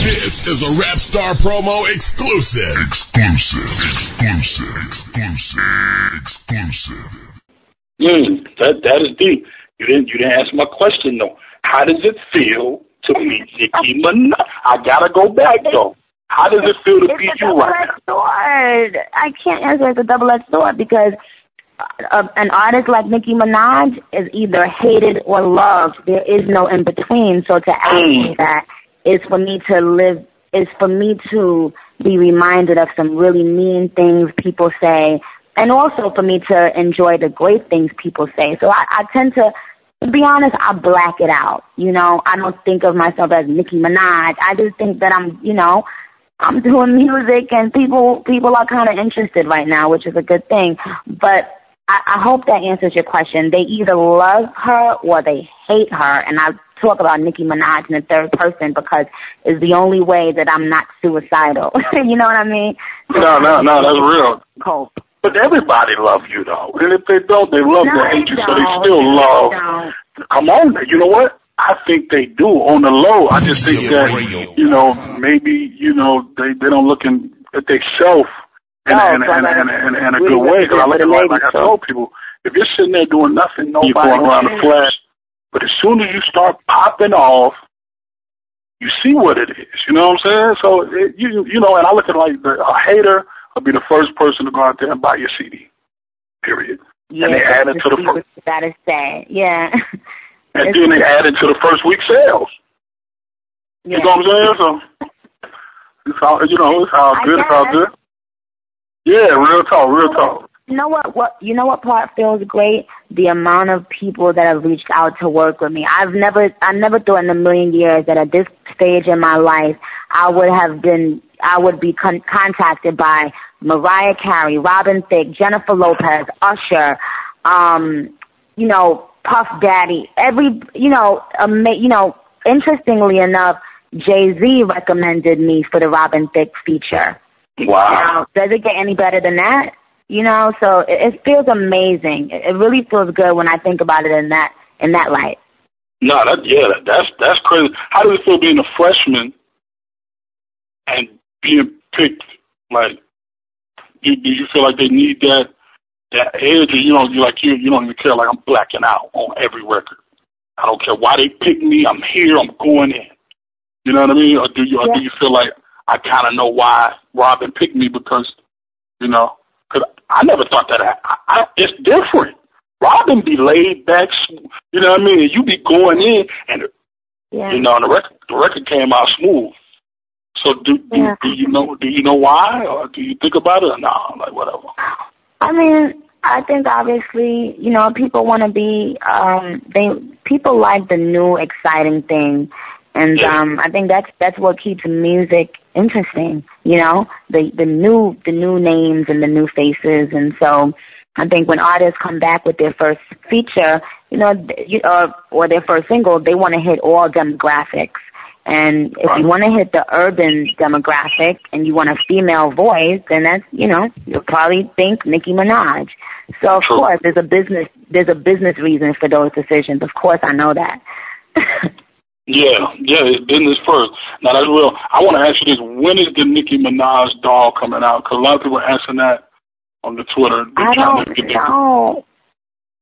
This is a Rap Star promo exclusive. That is deep. You didn't answer my question though. How does it feel to meet Nicki Minaj? I gotta go back though. How does it feel to be you right now? Sword. I can't answer it's a double-edged sword because an artist like Nicki Minaj is either hated or loved. There is no in between. So to ask me that is for me to be reminded of some really mean things people say, and also for me to enjoy the great things people say. So I tend to be honest, I black it out. You know, I don't think of myself as Nicki Minaj. I just think that I'm doing music and people are kind of interested right now, which is a good thing. But I hope that answers your question. They either love her or they hate her, and I talk about Nicki Minaj in the third person because it's the only way that I'm not suicidal. You know what I mean? So no, that's real. Cope. But everybody loves you though, and if they don't, they love to hate you, so they still love. Come on, you know what? I think they do on the low. I just think that, maybe, they don't look at themselves in a good way. Because I look at like I told people, if you're sitting there doing nothing, nobody going around the flash. But as soon as you start popping off, you see what it is. You know what I'm saying? So, and I look at like a hater will be the first person to go out there and buy your CD, period. Yeah, and they add it to the first. You gotta say, yeah. And then they add it to the first week's sales. Yeah. You know what I'm saying? So it's all, it's all good. It's all good. Yeah, real talk. You know what part feels great? The amount of people that have reached out to work with me. I never thought in a million years that at this stage in my life I would be contacted by Mariah Carey, Robin Thicke, Jennifer Lopez, Usher, Puff Daddy, interestingly enough, Jay-Z recommended me for the Robin Thicke feature. Wow. Does it get any better than that? So it feels amazing. It really feels good when I think about it in that light. No, that's crazy. How does it feel being a freshman and being picked? Like, do you feel like they need that edge, or you don't even care, like I'm blacking out on every record. I don't care why they pick me, I'm here, I'm going in. You know what I mean? Or do you feel like I kind of know why Robin picked me because I never thought that it's different. Robin be laid back, you know what I mean? And you be going in and the record came out smooth. So do you know why, or do you think about it, or no, like whatever? I mean, I think obviously, people want to be, people like the new exciting thing. And I think that's what keeps music interesting, the new names and the new faces. And so I think when artists come back with their first feature, or their first single, they want to hit all demographics. And if you want to hit the urban demographic and you want a female voice, then that's, you'll probably think Nicki Minaj. So of course there's a business reason for those decisions. Of course I know that. Yeah, it's business first. Now that's real. I want to ask you this: when is the Nicki Minaj doll coming out? Because a lot of people are asking that on the Twitter. I don't know.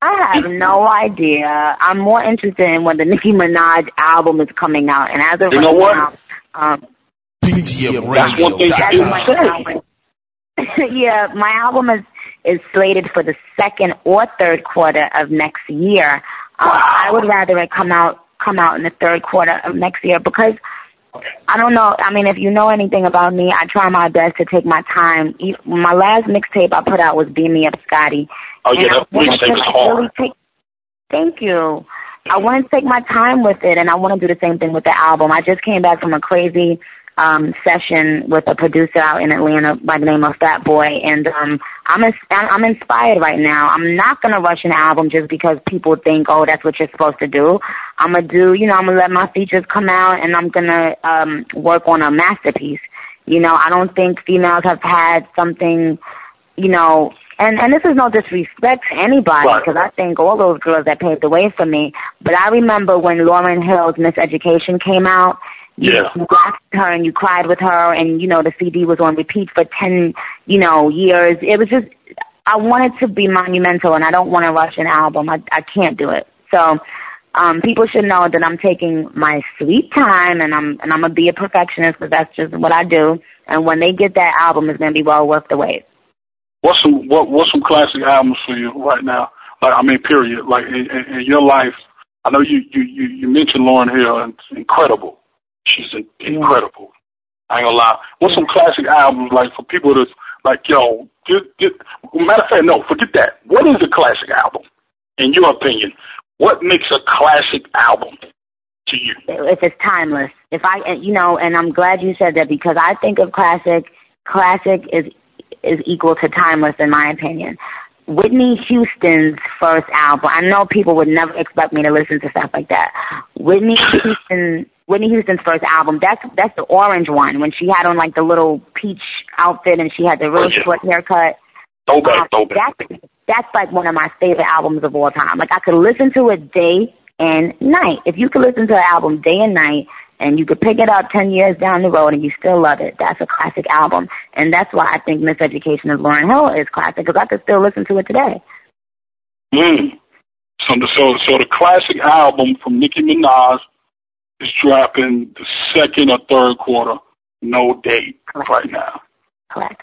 I have no idea. I'm more interested in when the Nicki Minaj album is coming out, and as of right now, that's one thing I didn't say. Yeah, my album is slated for the second or third quarter of next year. I would rather it come out in the third quarter of next year because I don't know. I mean, if you know anything about me, I try my best to take my time. My last mixtape I put out was Beam Me Up, Scotty. Oh, yeah, that mixtape is hard. Thank you. I want to take my time with it, and I want to do the same thing with the album. I just came back from a crazy session with a producer out in Atlanta by the name of Fat Boy, and I'm inspired right now. I'm not gonna rush an album just because people think, oh, that's what you're supposed to do. I'm gonna let my features come out, and I'm gonna work on a masterpiece. I don't think females have had something, and this is no disrespect to anybody, because I think all those girls that paved the way for me. But I remember when Lauryn Hill's Miseducation came out, You laughed with her and you cried with her, and, you know, the CD was on repeat for 10, you know, years. It was just, I want it to be monumental, and I don't want to rush an album. I can't do it. So people should know that I'm taking my sweet time, and I'm going to be a perfectionist, because that's just what I do. And when they get that album, it's going to be well worth the wait. What's some classic albums for you right now? Like, I mean, period. Like, in your life, I know you mentioned Lauryn Hill, and it's incredible. She's incredible. I ain't gonna lie. What's some classic albums, like, for people that's like, yo, matter of fact, no, forget that. What is a classic album, in your opinion? What makes a classic album to you? If it's timeless. If I, you know, and I'm glad you said that, because I think of classic is equal to timeless, in my opinion. Whitney Houston's first album. I know people would never expect me to listen to stuff like that. Whitney Houston's first album. That's the orange one, when she had on like the little peach outfit and she had the real short haircut. That's like one of my favorite albums of all time. Like, I could listen to it day and night. If you could listen to an album day and night, and you could pick it up 10 years down the road and you still love it, that's a classic album. And that's why I think Miseducation of Lauryn Hill is classic, because I could still listen to it today. So the classic album from Nicki Minaj is dropping the second or third quarter, no date right now. Correct.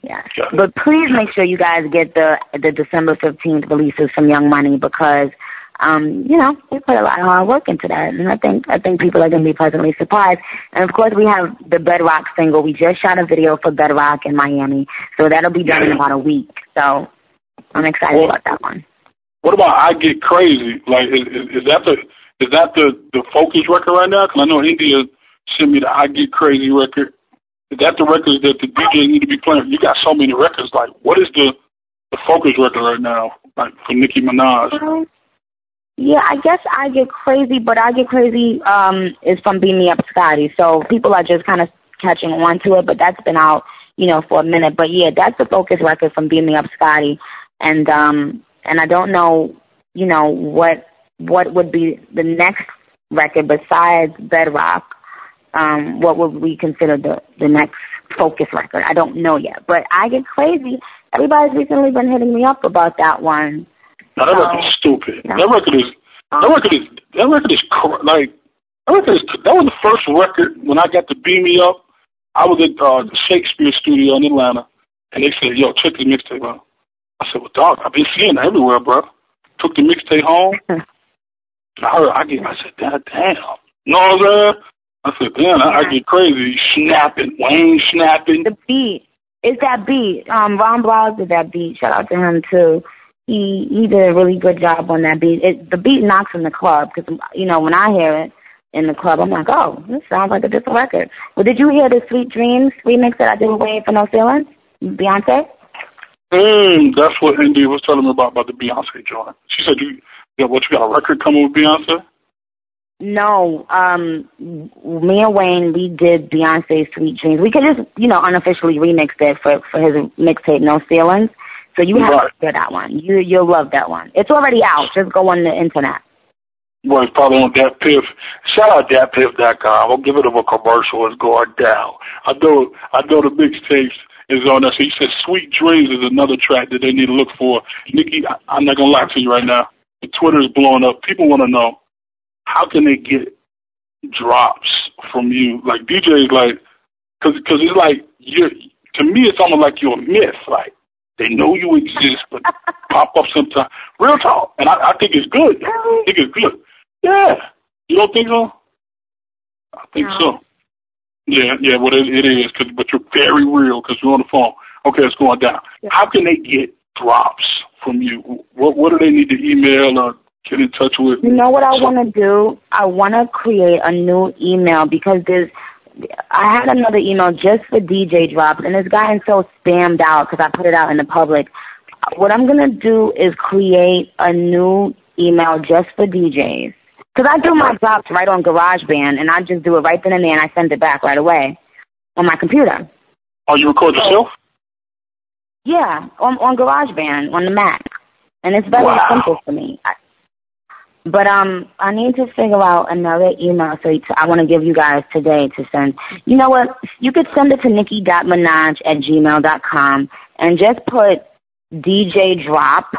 Yeah. But please make sure you guys get the December 15th releases from Young Money, because you know, we put a lot of hard work into that, and I think people are going to be pleasantly surprised. And of course, we have the Bedrock single. We just shot a video for Bedrock in Miami, so that'll be done in about a week. So I'm excited about that one. What about I Get Crazy? Like, is that the focus record right now? Because I know India sent me the I Get Crazy record. Is that the records that the DJs need to be playing? You got so many records. Like, what is the focus record right now, like, for Nicki Minaj? Yeah, I guess I Get Crazy, but I Get Crazy is from Beam Me Up Scotty, so people are just kind of catching on to it, but that's been out, you know, for a minute. But yeah, that's the focus record from Beam Me Up Scotty, and I don't know, you know, what would be the next record besides Bedrock. What would we consider the next focus record? I don't know yet, but I Get Crazy, everybody's recently been hitting me up about that one. Now, that record is stupid. Yeah. That record is that was the first record when I got to Beam Me Up. I was at the Shakespeare studio in Atlanta, and they said, yo, check the mixtape out. I said, well, dog, I've been seeing it everywhere, bro. Took the mixtape home. And I said, damn. You know what I'm saying? I said, damn, I Get Crazy. Snapping, Wayne snapping. The beat. It's that beat. Ron Blas did that beat. Shout out to him, too. He did a really good job on that beat. The beat knocks in the club, because, you know, when I hear it in the club, I'm like, oh, this sounds like a different record. Well, did you hear the Sweet Dreams remix that I did with Wait for No Feelings? Beyonce? That's what Indy was telling me about the Beyonce joint. She said, you got a record coming with Beyonce? No. Me and Wayne, we did Beyonce's Sweet Dreams. We could just, you know, unofficially remix it for his mixtape, No Feelings. So you have to hear that one. You'll love that one. It's already out. Just go on the internet. Well, it's probably on Dat Piff. Shout out DatPiff.com. I'll give it a commercial. It's going down. I know the mixtapes is on there. So he said Sweet Dreams is another track that they need to look for. Nicki, I'm not going to lie to you right now. The Twitter is blowing up. People want to know, how can they get drops from you? Like, DJs, like, because it's like, to me, it's almost like you're a myth. Like, they know you exist, but pop up sometime. Real talk. And I think it's good. I think it's good. Yeah. You don't think so? I think so. Yeah, well, it is. But you're very real because you're on the phone. Okay, it's going down. Yeah. How can they get drops from you? What do they need to email or get in touch with? You know what I want to do? I want to create a new email, because I had another email just for DJ drops, and it's gotten so spammed out because I put it out in the public. What I'm going to do is create a new email just for DJs. Because I do my drops right on GarageBand, and I just do it right then and there, and I send it back right away on my computer. Oh, you record yourself? Yeah, on GarageBand, on the Mac. And it's very simple for me. But I need to figure out another email. So I want to give you guys today to send. You know what? You could send it to Nicki.Minaj@gmail.com and just put DJ Drop.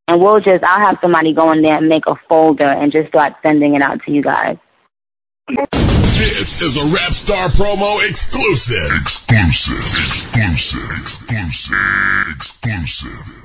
And I'll have somebody go in there and make a folder and just start sending it out to you guys. This is a Rap Star promo exclusive. Exclusive.